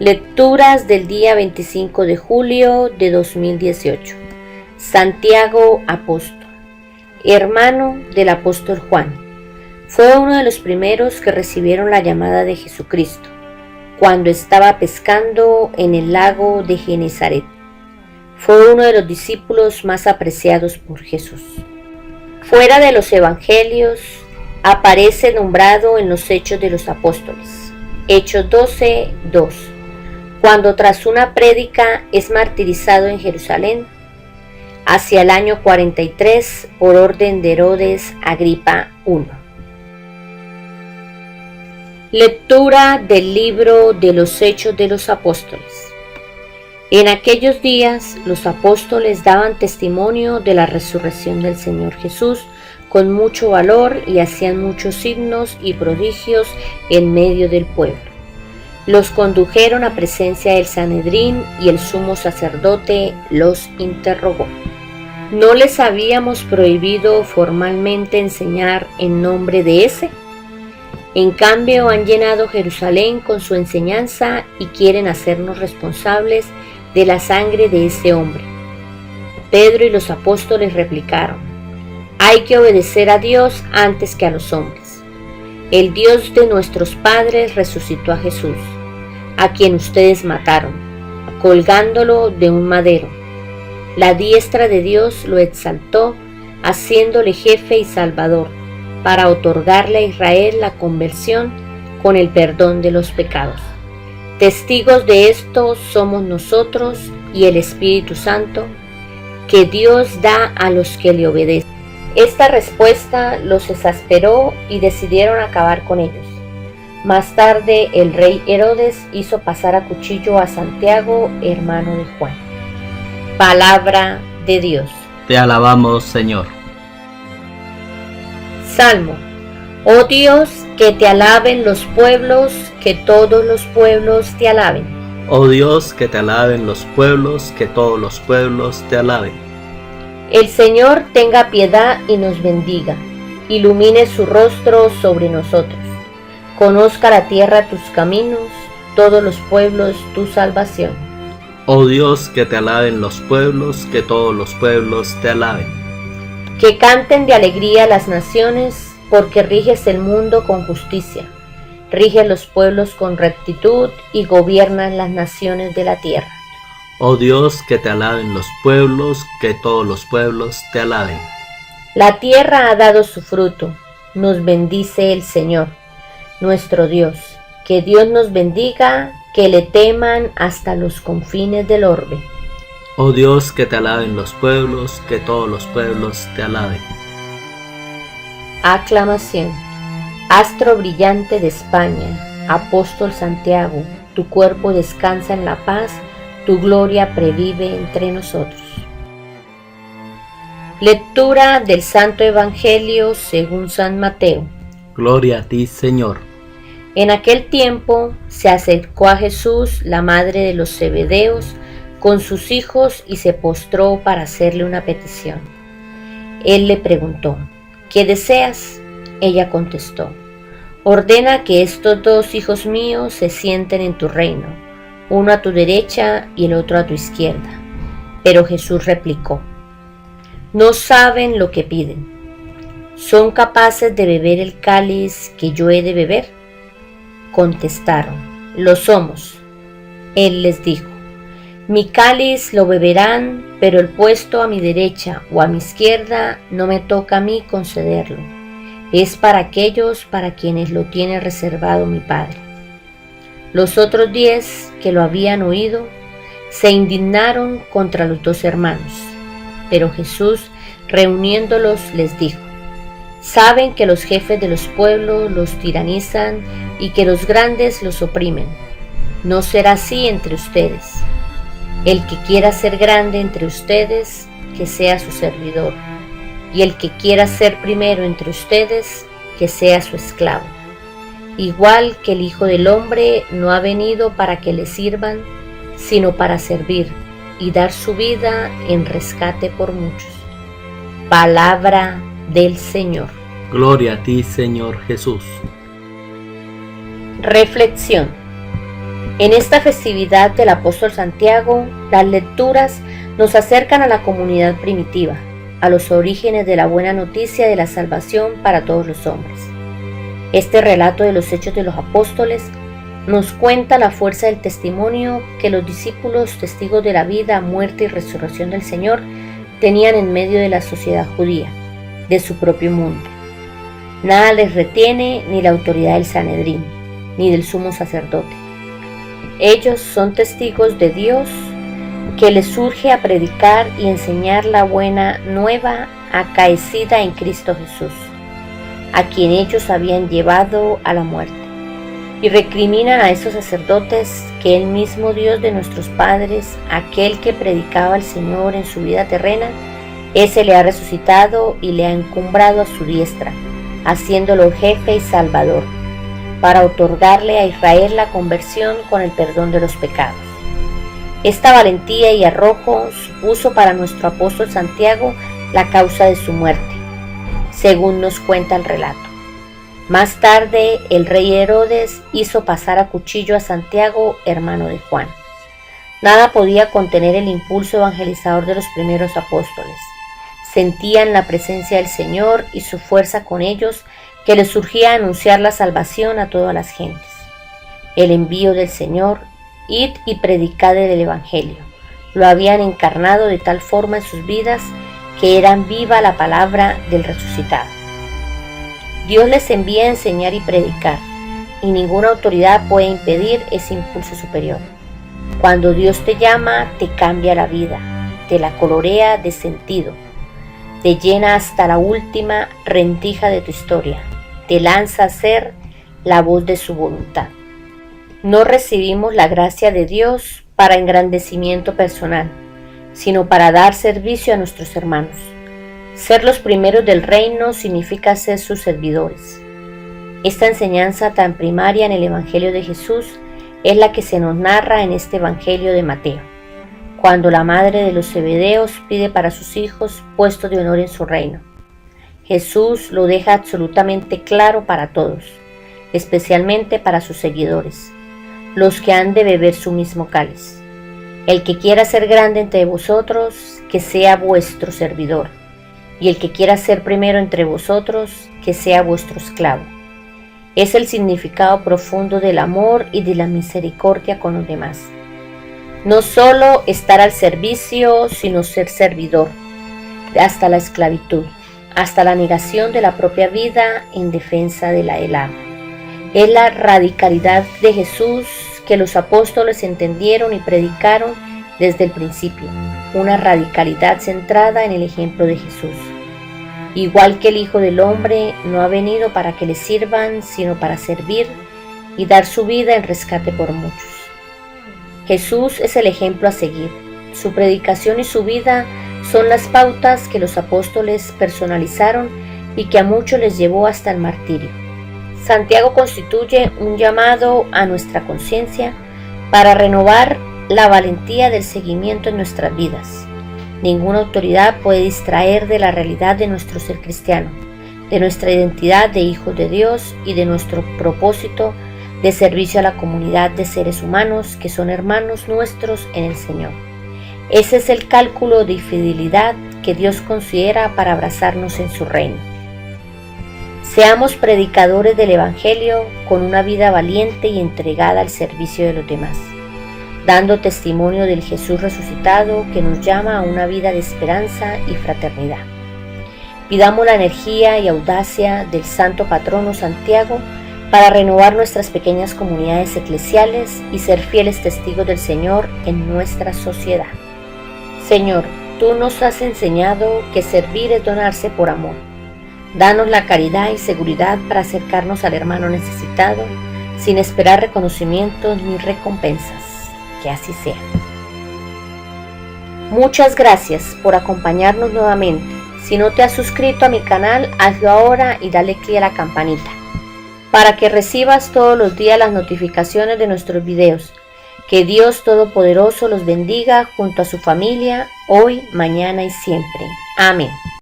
Lecturas del día 25 de julio de 2018. Santiago Apóstol, hermano del apóstol Juan, fue uno de los primeros que recibieron la llamada de Jesucristo cuando estaba pescando en el lago de Genezaret. Fue uno de los discípulos más apreciados por Jesús. Fuera de los evangelios, aparece nombrado en los Hechos de los Apóstoles, Hechos 12:2, cuando tras una prédica es martirizado en Jerusalén, hacia el año 43 por orden de Herodes Agripa I. Lectura del libro de los Hechos de los Apóstoles. En aquellos días los apóstoles daban testimonio de la resurrección del Señor Jesús con mucho valor y hacían muchos signos y prodigios en medio del pueblo. Los condujeron a presencia del Sanedrín y el sumo sacerdote los interrogó. ¿No les habíamos prohibido formalmente enseñar en nombre de ese? En cambio han llenado Jerusalén con su enseñanza y quieren hacernos responsables de la sangre de ese hombre. Pedro y los apóstoles replicaron: hay que obedecer a Dios antes que a los hombres. El Dios de nuestros padres resucitó a Jesús, a quien ustedes mataron, colgándolo de un madero. La diestra de Dios lo exaltó, haciéndole jefe y salvador, para otorgarle a Israel la conversión con el perdón de los pecados. Testigos de esto somos nosotros y el Espíritu Santo, que Dios da a los que le obedecen. Esta respuesta los exasperó y decidieron acabar con ellos. Más tarde el rey Herodes hizo pasar a cuchillo a Santiago, hermano de Juan. Palabra de Dios. Te alabamos, Señor. Salmo. Oh Dios, que te alaben los pueblos, que todos los pueblos te alaben. Oh Dios, que te alaben los pueblos, que todos los pueblos te alaben. El Señor tenga piedad y nos bendiga, ilumine su rostro sobre nosotros. Conozca la tierra tus caminos, todos los pueblos tu salvación. Oh Dios, que te alaben los pueblos, que todos los pueblos te alaben. Que canten de alegría las naciones, porque riges el mundo con justicia. Riges los pueblos con rectitud y gobiernas las naciones de la tierra. Oh Dios, que te alaben los pueblos, que todos los pueblos te alaben. La tierra ha dado su fruto, nos bendice el Señor, nuestro Dios. Que Dios nos bendiga, que le teman hasta los confines del orbe. Oh Dios, que te alaben los pueblos, que todos los pueblos te alaben. Aclamación. Astro brillante de España, apóstol Santiago, tu cuerpo descansa en la paz, tu gloria previve entre nosotros. Lectura del Santo Evangelio según San Mateo. Gloria a ti, Señor. En aquel tiempo se acercó a Jesús la madre de los Zebedeos con sus hijos y se postró para hacerle una petición. Él le preguntó: ¿qué deseas? Ella contestó: ordena que estos dos hijos míos se sienten en tu reino, uno a tu derecha y el otro a tu izquierda. Pero Jesús replicó: no saben lo que piden. ¿Son capaces de beber el cáliz que yo he de beber? Contestaron: lo somos. Él les dijo: mi cáliz lo beberán, pero el puesto a mi derecha o a mi izquierda no me toca a mí concederlo. Es para aquellos para quienes lo tiene reservado mi Padre. Los otros 10 que lo habían oído se indignaron contra los 2 hermanos, pero Jesús, reuniéndolos, les dijo: saben que los jefes de los pueblos los tiranizan y que los grandes los oprimen. No será así entre ustedes. El que quiera ser grande entre ustedes, que sea su servidor, y el que quiera ser primero entre ustedes, que sea su esclavo. Igual que el Hijo del Hombre no ha venido para que le sirvan, sino para servir y dar su vida en rescate por muchos. Palabra del Señor. Gloria a ti, Señor Jesús. Reflexión. En esta festividad del apóstol Santiago, las lecturas nos acercan a la comunidad primitiva, a los orígenes de la buena noticia de la salvación para todos los hombres. Este relato de los hechos de los apóstoles nos cuenta la fuerza del testimonio que los discípulos, testigos de la vida, muerte y resurrección del Señor, tenían en medio de la sociedad judía, de su propio mundo. Nada les retiene ni la autoridad del Sanedrín, ni del sumo sacerdote. Ellos son testigos de Dios que les urge a predicar y enseñar la buena nueva acaecida en Cristo Jesús, a quien ellos habían llevado a la muerte. Y recriminan a esos sacerdotes que el mismo Dios de nuestros padres, aquel que predicaba al Señor en su vida terrena, ese le ha resucitado y le ha encumbrado a su diestra, haciéndolo jefe y salvador, para otorgarle a Israel la conversión con el perdón de los pecados. Esta valentía y arrojo supuso para nuestro apóstol Santiago la causa de su muerte, según nos cuenta el relato. Más tarde, el rey Herodes hizo pasar a cuchillo a Santiago, hermano de Juan. Nada podía contener el impulso evangelizador de los primeros apóstoles. Sentían la presencia del Señor y su fuerza con ellos, que les surgía a anunciar la salvación a todas las gentes. El envío del Señor, id y predicad el Evangelio, lo habían encarnado de tal forma en sus vidas que eran viva la palabra del resucitado. Dios les envía a enseñar y predicar, y ninguna autoridad puede impedir ese impulso superior. Cuando Dios te llama, te cambia la vida, te la colorea de sentido, te llena hasta la última rendija de tu historia, te lanza a ser la voz de su voluntad. No recibimos la gracia de Dios para engrandecimiento personal, sino para dar servicio a nuestros hermanos. Ser los primeros del reino significa ser sus servidores. Esta enseñanza tan primaria en el Evangelio de Jesús es la que se nos narra en este Evangelio de Mateo, cuando la madre de los Zebedeos pide para sus hijos puestos de honor en su reino. Jesús lo deja absolutamente claro para todos, especialmente para sus seguidores, los que han de beber su mismo cáliz. El que quiera ser grande entre vosotros, que sea vuestro servidor, y el que quiera ser primero entre vosotros, que sea vuestro esclavo. Es el significado profundo del amor y de la misericordia con los demás. No solo estar al servicio, sino ser servidor, hasta la esclavitud, hasta la negación de la propia vida en defensa de la del amo. Es la radicalidad de Jesús que los apóstoles entendieron y predicaron desde el principio, una radicalidad centrada en el ejemplo de Jesús. Igual que el Hijo del Hombre no ha venido para que le sirvan, sino para servir y dar su vida en rescate por muchos. Jesús es el ejemplo a seguir. Su predicación y su vida son las pautas que los apóstoles personalizaron y que a muchos les llevó hasta el martirio. Santiago constituye un llamado a nuestra conciencia para renovar la valentía del seguimiento en nuestras vidas. Ninguna autoridad puede distraer de la realidad de nuestro ser cristiano, de nuestra identidad de hijos de Dios y de nuestro propósito de servicio a la comunidad de seres humanos que son hermanos nuestros en el Señor. Ese es el cálculo de fidelidad que Dios considera para abrazarnos en su reino. Seamos predicadores del Evangelio con una vida valiente y entregada al servicio de los demás, dando testimonio del Jesús resucitado que nos llama a una vida de esperanza y fraternidad. Pidamos la energía y audacia del santo patrono Santiago para renovar nuestras pequeñas comunidades eclesiales y ser fieles testigos del Señor en nuestra sociedad. Señor, tú nos has enseñado que servir es donarse por amor. Danos la caridad y seguridad para acercarnos al hermano necesitado, sin esperar reconocimientos ni recompensas. Que así sea. Muchas gracias por acompañarnos nuevamente. Si no te has suscrito a mi canal, hazlo ahora y dale clic a la campanita, para que recibas todos los días las notificaciones de nuestros videos. Que Dios Todopoderoso los bendiga junto a su familia, hoy, mañana y siempre. Amén.